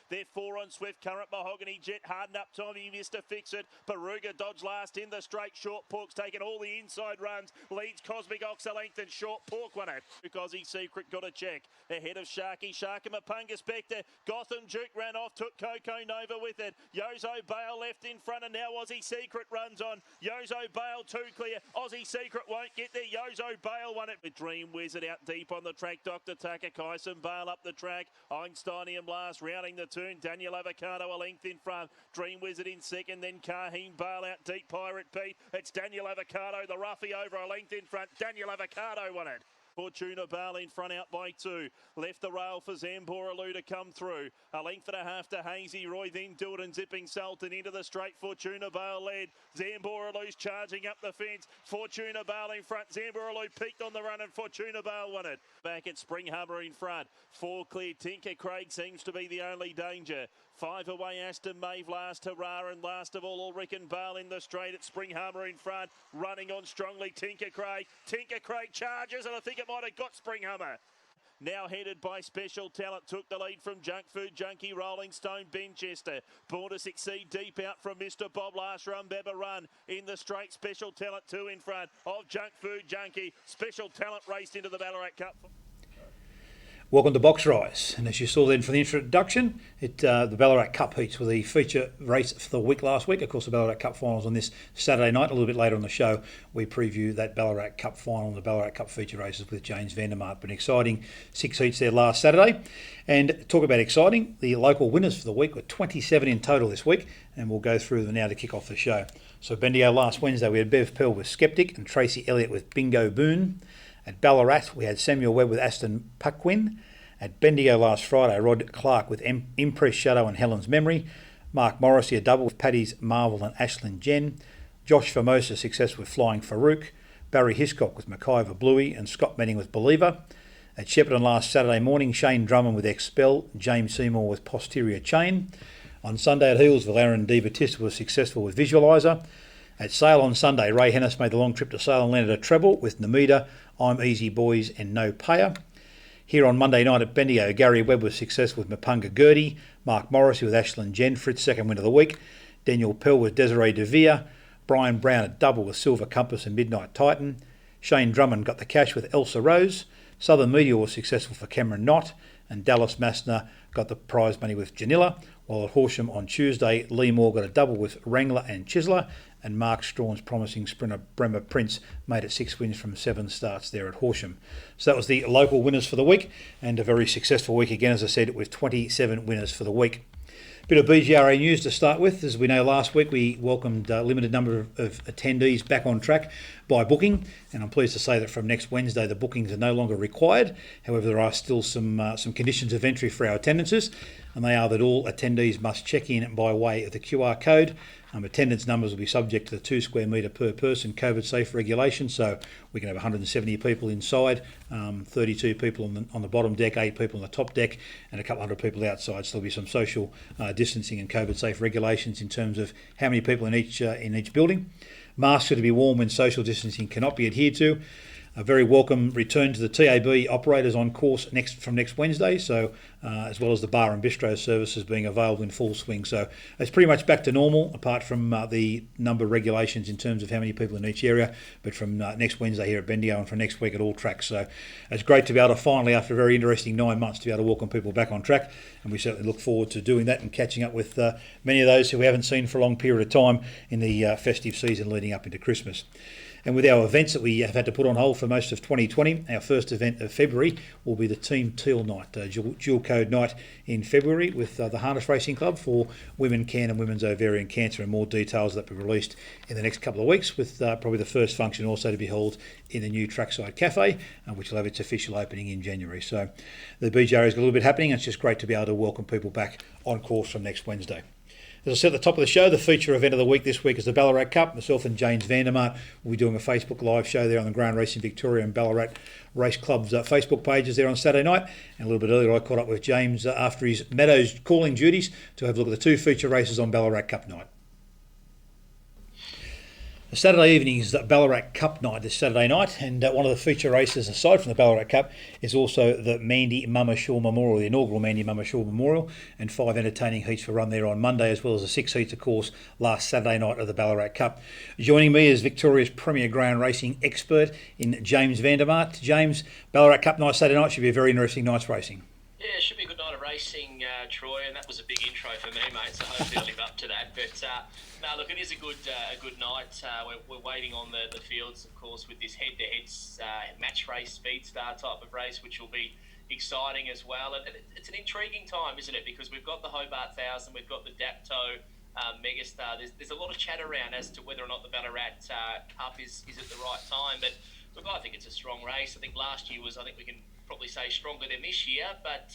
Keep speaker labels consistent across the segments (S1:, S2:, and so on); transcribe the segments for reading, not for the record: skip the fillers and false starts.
S1: They're 4 on Swift Current, Mahogany Jet, Harden Up Tommy, Mr. Fix It, Baruga Dodge last in the straight, Short Pork's taken all the inside runs, leads Cosmic Ox a length and Short Pork won it. Aussie Secret got a check, ahead of Sharky, Mapunga Spectre, Gotham Duke ran off, took Coco Nova with it, Yozo Bale left in front and now Aussie Secret runs on, Yozo Bale too clear, Aussie Secret won't get there, Yozo Bale won it with Dream Wizard out deep on the track, Dr. Tucker, Kyson Bale up the track, Einsteinium last, rounding the turn, Daniel Avocado a length in front, Dream Wizard in second, then Kaheen Bale out deep, Pirate Pete, it's Daniel Avocado, the roughie over a length in front, Daniel Avocado won it. Fortuna Bale in front out by 2. Left the rail for Zamboralu to come through. A length and a half to Hazy Roy, then Dilton zipping Sultan into the straight. Fortuna Bale led. Zamboralu's charging up the fence. Fortuna Bale in front. Zamboralu peaked on the run and Fortuna Bale won it. Back at Spring Harbour in front. 4 clear. Tinker Craig seems to be the only danger. 5 away Aston Mave last, Hurrah, and last of all Ulrich and Bale in the straight at Spring Harbour in front, running on strongly Tinker Craig. Tinker Craig charges and I think it might have got Spring Hammer. Now headed by Special Talent, took the lead from Junk Food Junkie, Rolling Stone, Benchester. Born to Succeed deep out from Mr. Bob last run, Beba run in the straight. Special Talent 2 in front of Junk Food Junkie. Special Talent raced into the Ballarat Cup.
S2: Welcome to Box Rise, and as you saw then from the introduction, the Ballarat Cup heats were the feature race for the week last week. Of course, the Ballarat Cup finals on this Saturday night. A little bit later on the show, we preview that Ballarat Cup final and the Ballarat Cup feature races with James Vandermark. But an exciting 6 heats there last Saturday. And talk about exciting, the local winners for the week were 27 in total this week, and we'll go through them now to kick off the show. So Bendigo last Wednesday, we had Bev Pell with Skeptic and Tracy Elliott with Bingo Boon. At Ballarat, we had Samuel Webb with Aston Puckwin. At Bendigo last Friday, Rod Clark with Impress Shadow and Helen's Memory. Mark Morrissey a double with Paddy's Marvel and Ashlyn Jen. Josh Formosa success with Flying Farouk. Barry Hiscock with Mackay Bluey and Scott Manning with Believer. At Shepparton last Saturday morning, Shane Drummond with Expel, James Seymour with Posterior Chain. On Sunday at Healesville, Aaron DeBattista was successful with Visualiser. At Sale on Sunday, Ray Hennis made the long trip to Sale and landed a treble with Namida, I'm Easy Boys and No Payer. Here on Monday night at Bendigo, Gary Webb was successful with Mapunga Gurdy, Mark Morrissey with Ashlyn Jen, Fritz second win of the week, Daniel Pell with Desiree De Vere, Brian Brown at double with Silver Compass and Midnight Titan, Shane Drummond got the cash with Elsa Rose, Southern Meteor was successful for Cameron Knott, and Dallas Massner got the prize money with Janilla, while at Horsham on Tuesday, Lee Moore got a double with Wrangler and Chisler, and Mark Strawn's promising sprinter Bremer Prince made it 6 wins from 7 starts there at Horsham. So that was the local winners for the week, and a very successful week again, as I said, with 27 winners for the week. Bit of BGRA news to start with. As we know, last week we welcomed a limited number of attendees back on track by booking, and I'm pleased to say that from next Wednesday the bookings are no longer required. However, there are still some conditions of entry for our attendances, and they are that all attendees must check in by way of the QR code. Attendance numbers will be subject to the 2 square metre per person COVID safe regulation, so we can have 170 people inside, 32 people on the bottom deck, 8 people on the top deck, and a couple hundred people outside. So there'll be some social distancing and COVID safe regulations in terms of how many people in each building. Masks are to be worn when social distancing cannot be adhered to. A very welcome return to the TAB operators on course from next Wednesday, so as well as the bar and bistro services being available in full swing. So it's pretty much back to normal, apart from the number of regulations in terms of how many people in each area, but from next Wednesday here at Bendigo and from next week at all tracks. So it's great to be able to finally, after a very interesting 9 months, to be able to welcome people back on track, and we certainly look forward to doing that and catching up with many of those who we haven't seen for a long period of time in the festive season leading up into Christmas. And with our events that we have had to put on hold for most of 2020, our first event of February will be the Team Teal Night, dual code night in February with the Harness Racing Club for women can and women's ovarian cancer, and more details that will be released in the next couple of weeks, with probably the first function also to be held in the new Trackside Cafe, which will have its official opening in January. So the BGRA has got a little bit happening, and it's just great to be able to welcome people back on course from next Wednesday. As I said at the top of the show, the feature event of the week this week is the Ballarat Cup. Myself and James Vandermark will be doing a Facebook Live show there on the Ground Racing Victoria and Ballarat Race Club's Facebook pages there on Saturday night. And a little bit earlier I caught up with James after his Meadows calling duties to have a look at the 2 feature races on Ballarat Cup night. Saturday evening is the Ballarat Cup night this Saturday night, and one of the feature races, aside from the Ballarat Cup, is also the Mandy Mama Shaw Memorial, the inaugural Mandy Mama Shaw Memorial, and 5 entertaining heats will run there on Monday, as well as the 6 heats, of course, last Saturday night of the Ballarat Cup. Joining me is Victoria's premier greyhound racing expert in James Vandermart. James, Ballarat Cup night Saturday night should be a very interesting night's racing.
S3: Yeah, it should be a good night of racing, Troy, and that was a big intro for me, mate, so hopefully I'll live up to that. But, no, look, it is a good night. We're waiting on the fields, of course, with this head-to-head match race, speed star type of race, which will be exciting as well. And it's an intriguing time, isn't it? Because we've got the Hobart 1000, we've got the Dapto Megastar. There's a lot of chat around as to whether or not the Ballarat Cup is at the right time. But, look, I think it's a strong race. I think last year was, I think we can probably say, stronger than this year, but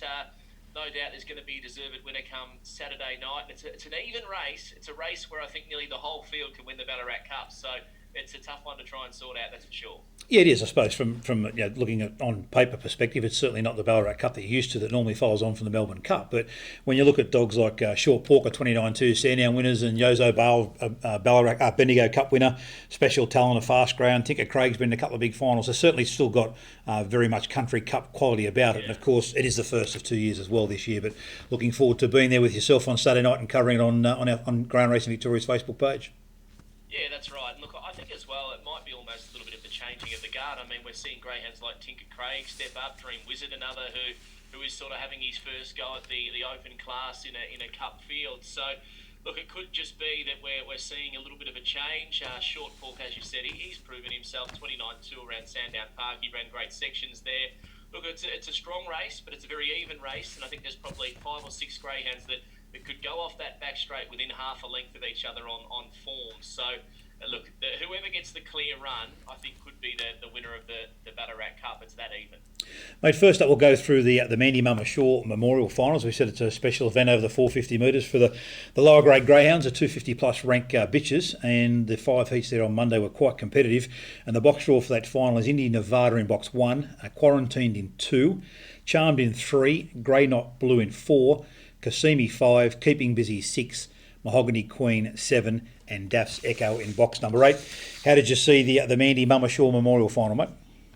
S3: no doubt there's going to be a deserved winner come Saturday night. It's an even race. It's a race where I think nearly the whole field can win the Ballarat Cup, so it's a tough one to try and sort out, that's for sure.
S2: Yeah, it is, I suppose, from looking at on paper perspective, it's certainly not the Ballarat Cup that you're used to that normally follows on from the Melbourne Cup. But when you look at dogs like Short Porker, 29-2 Sandown winners, and Yozo Bale, Ballarat Bendigo Cup winner, Special Talent, a fast ground, Tinker Craig's been in a couple of big finals. They've certainly still got very much country cup quality about it. Yeah. And of course, it is the first of 2 years as well this year. But looking forward to being there with yourself on Saturday night and covering it on Ground Racing Victoria's Facebook page.
S3: Yeah, that's right. And look, I think as well, it might be almost a little bit of the changing of the guard. I mean, we're seeing greyhounds like Tinker Craig step up, Dream Wizard, another who is sort of having his first go at the open class in a cup field. So, look, it could just be that we're seeing a little bit of a change. Short Pork, as you said, he's proven himself, 29-2 around Sandown Park. He ran great sections there. Look, it's a strong race, but it's a very even race, and I think there's probably 5 or 6 greyhounds that could go off that back straight within half a length of each other on form. So, look, whoever gets the clear run, I think, could be the winner of the Ballarat Cup. It's that even.
S2: Mate, first up, we'll go through the Mandy Mama Shaw Memorial Finals. We said it's a special event over the 450 metres for the lower grade greyhounds, the 250 plus rank bitches, and the 5 heats there on Monday were quite competitive. And the box draw for that final is Indy Nevada in box 1, Quarantined in 2, Charmed in 3, Grey Knot Blue in 4, Cassimi 5, Keeping Busy 6, Mahogany Queen 7, and Daff's Echo in box number 8. How did you see the Mandy Mama Shaw Memorial Final, mate?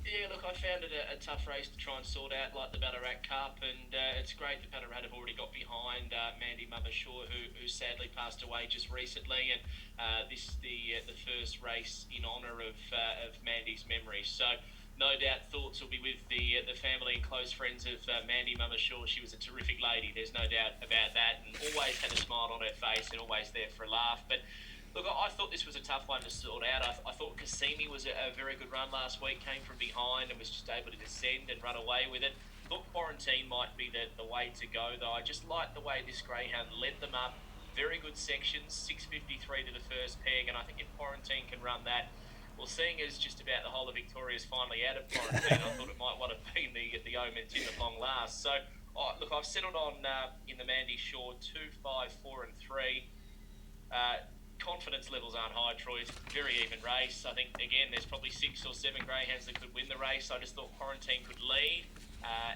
S3: Yeah, look, I found it a tough race to try and sort out, like the Ballarat Cup, and it's great that Ballarat have already got behind Mandy Mama Shaw, who sadly passed away just recently, and this is the first race in honour of Mandy's memory. So, no doubt thoughts will be with the family and close friends of Mandy Mama Shaw. She was a terrific lady, there's no doubt about that, and always had a smile on her face and always there for a laugh. But look, I thought this was a tough one to sort out. I thought Cassimi was a very good run last week, came from behind and was just able to descend and run away with it. Thought Quarantine might be the way to go, though. I just like the way this greyhound led them up. Very good sections, 6.53 to the first peg, and I think if Quarantine can run that, well, seeing as just about the whole of Victoria is finally out of quarantine, I thought it might want to be the omens in the long last. So, look, I've settled on in the Mandy Shaw 2, 5, 4 and 3. Confidence levels aren't high, Troy. It's a very even race. I think, again, there's probably 6 or 7 greyhounds that could win the race. I just thought Quarantine could lead.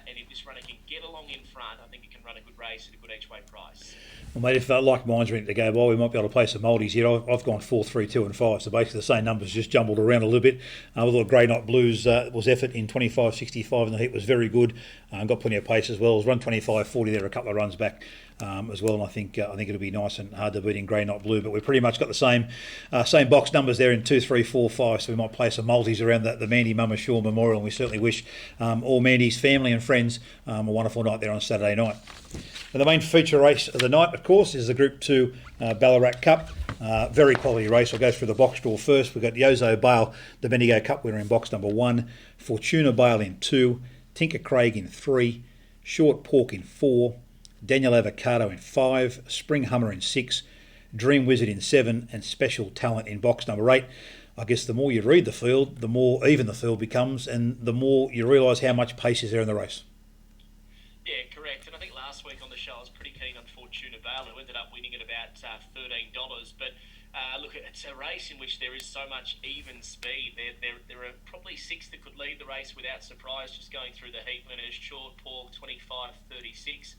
S3: And if this runner can get along in front, I think it can run a good race at a good each way price.
S2: Well, mate, if like mine's ready to go by, we might be able to play some multis here. I've gone 4, 3, 2 and 5, so basically the same numbers just jumbled around a little bit. We thought Grey Knot Blues was effort in 25.65 and the heat was very good. Got plenty of pace as well. It was run 25.40 there, a couple of runs back as well, and I think it'll be nice and hard to beat in Grey Knot Blue. But we've pretty much got the same box numbers there in 2, 3, 4, 5, so we might play some multis around the Mandy Mama Shaw Memorial, and we certainly wish all Mandy's family and friends a wonderful night there on Saturday night. And the main feature race of the night, of course, is the Group 2 Ballarat Cup. Very quality race. I'll go through the box draw first. We've got Yozo Bale, the Bendigo Cup winner, in box number 1, Fortuna Bale in 2, Tinker Craig in 3, Short Pork in 4, Daniel Avocado in 5, Spring Hummer in 6, Dream Wizard in 7, and Special Talent in box number 8. I guess the more you read the field, the more even the field becomes, and the more you realise how much pace is there in the race.
S3: Yeah, correct. And I think last week on the show I was pretty keen on Fortuna Bale, who ended up winning at about $13. But look, it's a race in which there is so much even speed. There are probably 6 that could lead the race without surprise, just going through the heat winners. Short Pork, 25.36.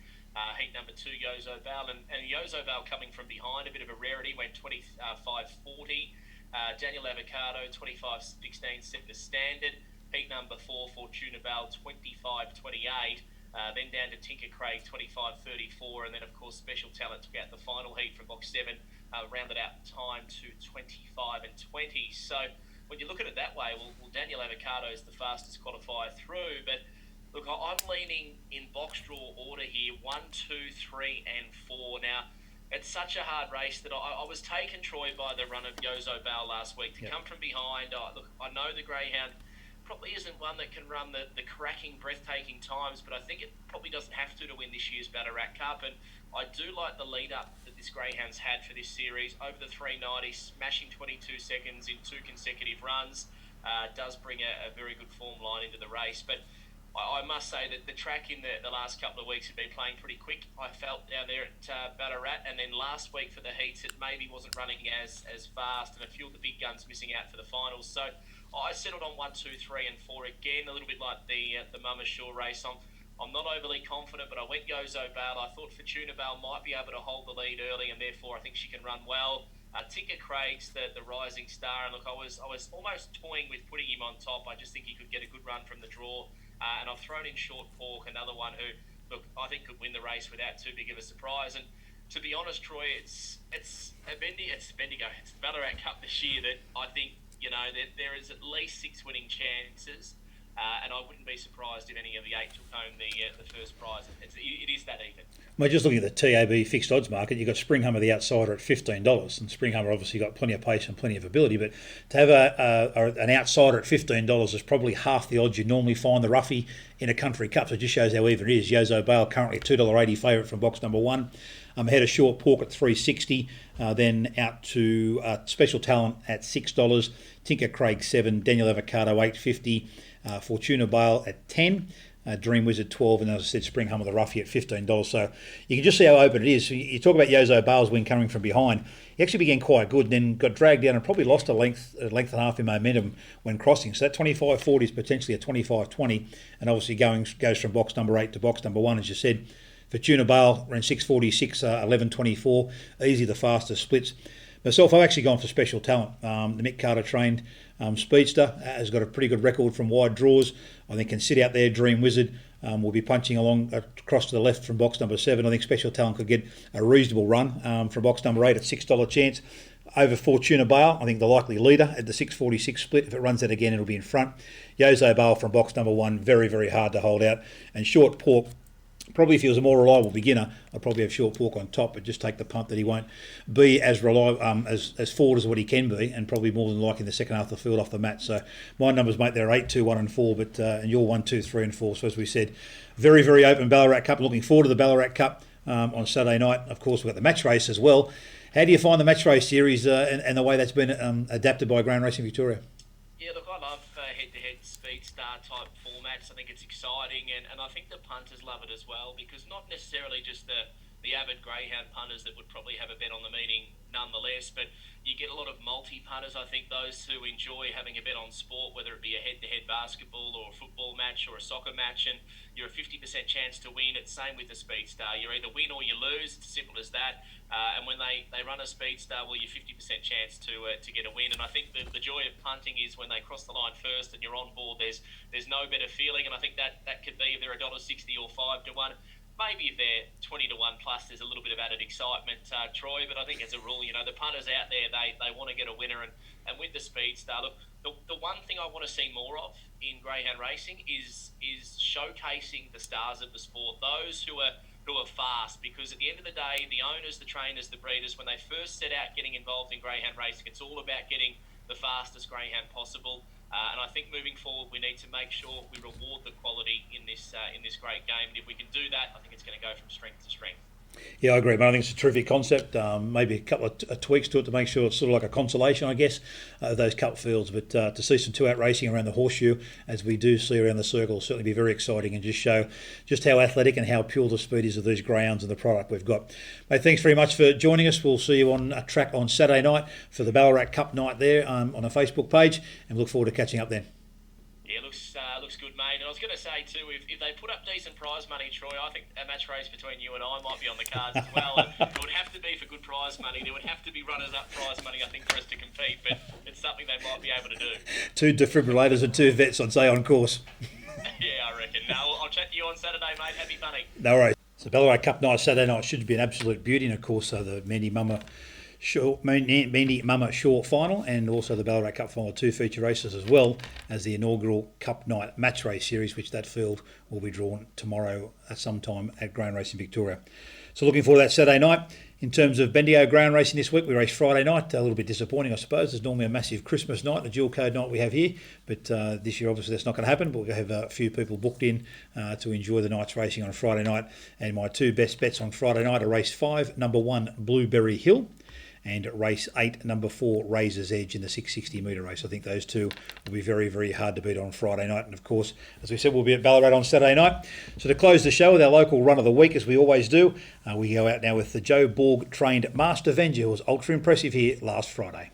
S3: Heat number 2, Yozo Bale. And Yozo Bale coming from behind, a bit of a rarity, went 25.40. Daniel Avocado, 25.16, setting the standard. Heat number 4, Fortuna Bell, 25.28. Then down to Tinker Craig, 25.34. And then, of course, Special Talent took out the final heat from box 7, rounded out time to 25.20. So when you look at it that way, well Daniel Avocado is the fastest qualifier through. But look, I'm leaning in box draw order here, 1, 2, 3 and 4. Now, it's such a hard race that I was taken, Troy, by the run of Yozo Bale last week. To come from behind, look, I know the greyhound probably isn't one that can run the cracking, breathtaking times, but I think it probably doesn't have to win this year's Ballarat Cup. And I do like the lead-up that this greyhound's had for this series. Over the 390, smashing 22 seconds in 2 consecutive runs. Does bring a very good form line into the race. But I must say that the track in the last couple of weeks had been playing pretty quick. I felt down there at Ballarat, and then last week for the heats it maybe wasn't running as fast, and a few of the big guns missing out for the finals. So I settled on 1, 2, 3 and 4 again, a little bit like the Mama Shaw race. I'm not overly confident, but I went Yozo Bale. I thought Fortuna Bale might be able to hold the lead early, and therefore I think she can run well. Tinker Craig's the rising star, and look, I was almost toying with putting him on top. I just think he could get a good run from the draw. And I've thrown in Short Pork, another one who, look, I think could win the race without too big of a surprise. And to be honest, Troy, it's Bendigo, it's the Ballarat Cup this year that I think, that there is at least 6 winning chances. And I wouldn't be surprised if any of the 8 took home the first prize. It is that even.
S2: Mate, just looking at the TAB fixed odds market, you've got Springhummer the outsider at $15, and Springhummer obviously got plenty of pace and plenty of ability, but to have an outsider at $15 is probably half the odds you normally find the roughie in a country cup, so it just shows how even it is. Yozo Bale currently $2.80 favourite from box number 1. Ahead of Short Pork at $3.60, then out to Special Talent at $6, Tinker Craig $7, Daniel Avocado $8.50, Fortuna Bale at $10, Dream Wizard $12, and as I said, Springhummer the roughie at $15. So you can just see how open it is. You talk about Yozo Bale's win coming from behind. He actually began quite good, then got dragged down and probably lost a length and a half in momentum when crossing. So that 25.40 is potentially a 25.20, and obviously goes from box number 8 to box number 1, as you said. Fortuna Bale ran 6.46, 11.24, easy the fastest splits. Myself, I've actually gone for Special Talent. The Mick Carter trained speedster has got a pretty good record from wide draws. I think can sit out there. Dream Wizard will be punching along across to the left from box number 7. I think Special Talent could get a reasonable run from box number 8 at $6 chance. Over Fortuna Bale, I think the likely leader at the 6.46 split. If it runs that again, it'll be in front. Yozo Bale from box number 1, very, very hard to hold out. And Short Pork, probably if he was a more reliable beginner, I'd probably have Short Pork on top, but just take the punt that he won't be as reliable, as forward as what he can be, and probably more than likely in the second half of the field off the mat. So my numbers, mate, they're 8, 2, 1 and 4, but and you're 1, 2, 3 and 4. So as we said, very, very open Ballarat Cup. Looking forward to the Ballarat Cup on Saturday night. Of course, we've got the match race as well. How do you find the match race series and the way that's been adapted by Ground Racing Victoria?
S3: Yeah, look, I love head-to-head speed star type formats. I think it's exciting, and I think the punters love it as well, because not necessarily just the avid greyhound punters that would probably have a bet on the meeting nonetheless, but you get a lot of multi-punters. I think those who enjoy having a bet on sport, whether it be a head-to-head basketball or a football match or a soccer match, and you're a 50% chance to win. It's same with the Speed Star. You either win or you lose. It's as simple as that. And when they run a Speed Star, well, you're 50% chance to get a win. And I think the joy of punting is when they cross the line first and you're on board, there's no better feeling. And I think that could be if they're $1.60 or 5 to 1. Maybe if they're 20 to 1 plus, there's a little bit of added excitement, Troy. But I think as a rule, the punters out there, they want to get a winner. And with the Speed Star, look, the one thing I want to see more of in greyhound racing is showcasing the stars of the sport, those who are fast. Because at the end of the day, the owners, the trainers, the breeders, when they first set out getting involved in greyhound racing, it's all about getting the fastest greyhound possible. And I think moving forward, we need to make sure we reward the quality in this great game. And if we can do that, I think it's going to go from strength to strength.
S2: Yeah, I agree, mate. I think it's a terrific concept. Maybe a couple of tweaks to it to make sure it's sort of like a consolation, I guess, of those cup fields. But to see some 2-out racing around the horseshoe, as we do see around the circle, will certainly be very exciting and just show just how athletic and how pure the speed is of these greyhounds and the product we've got. Mate, thanks very much for joining us. We'll see you on a track on Saturday night for the Ballarat Cup night there on a Facebook page, and look forward to catching up then.
S3: Yeah, looks looks good, mate. And I was going to say too, if they put up decent prize money, Troy, I think a match race between you and I might be on the cards as well. And it would have to be for good prize money. There would have to be runners-up prize money, I think, for us to compete. But it's something they might be able to do.
S2: 2 defibrillators and 2 vets, I'd say, on course.
S3: Yeah, I reckon. No, I'll chat to you on Saturday, mate. Happy bunning.
S2: No worries. So Ballarat Cup night, Saturday night, should be an absolute beauty. And of course, the Mandy Mama short final, and also the Ballarat Cup final, 2 feature races, as well as the inaugural Cup night match race series, which that field will be drawn tomorrow at some time at Grain Racing Victoria. So looking forward to that Saturday night. In terms of Bendigo Ground Racing this week, we raced Friday night. A little bit disappointing, I suppose. There's normally a massive Christmas night, the dual code night we have here. But this year, obviously, that's not going to happen. But we have a few people booked in to enjoy the night's racing on Friday night. And my 2 best bets on Friday night are race 5, number 1, Blueberry Hill, and race 8, number 4, Razor's Edge in the 660 metre race. I think those 2 will be very, very hard to beat on Friday night. And of course, as we said, we'll be at Ballarat on Saturday night. So to close the show with our local run of the week, as we always do, we go out now with the Joe Borg trained Master Venger, who was ultra impressive here last Friday.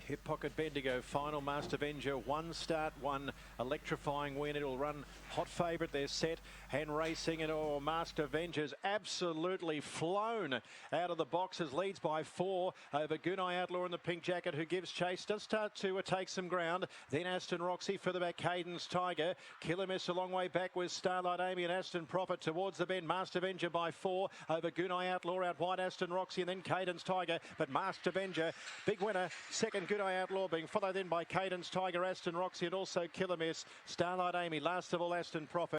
S4: Hip Pocket Bendigo final, Master Venger, 1 start, 1 electrifying win. It'll run hot favourite. They're set and racing, and Master Venger's absolutely flown out of the boxes. Leads by 4 over Gunai Outlaw in the pink jacket, who gives chase. Does start to take some ground. Then Aston Roxy, further back Cadence Tiger. Killer Miss a long way back with Starlight Amy and Aston Prophet towards the bend. Master Venger by 4 over Gunai Outlaw, out wide Aston Roxy, and then Cadence Tiger. But Master Venger, big winner. Second Gunai Outlaw being followed then by Cadence Tiger, Aston Roxy, and also Killer Miss, Starlight Amy. Last of all, Aston Prophet.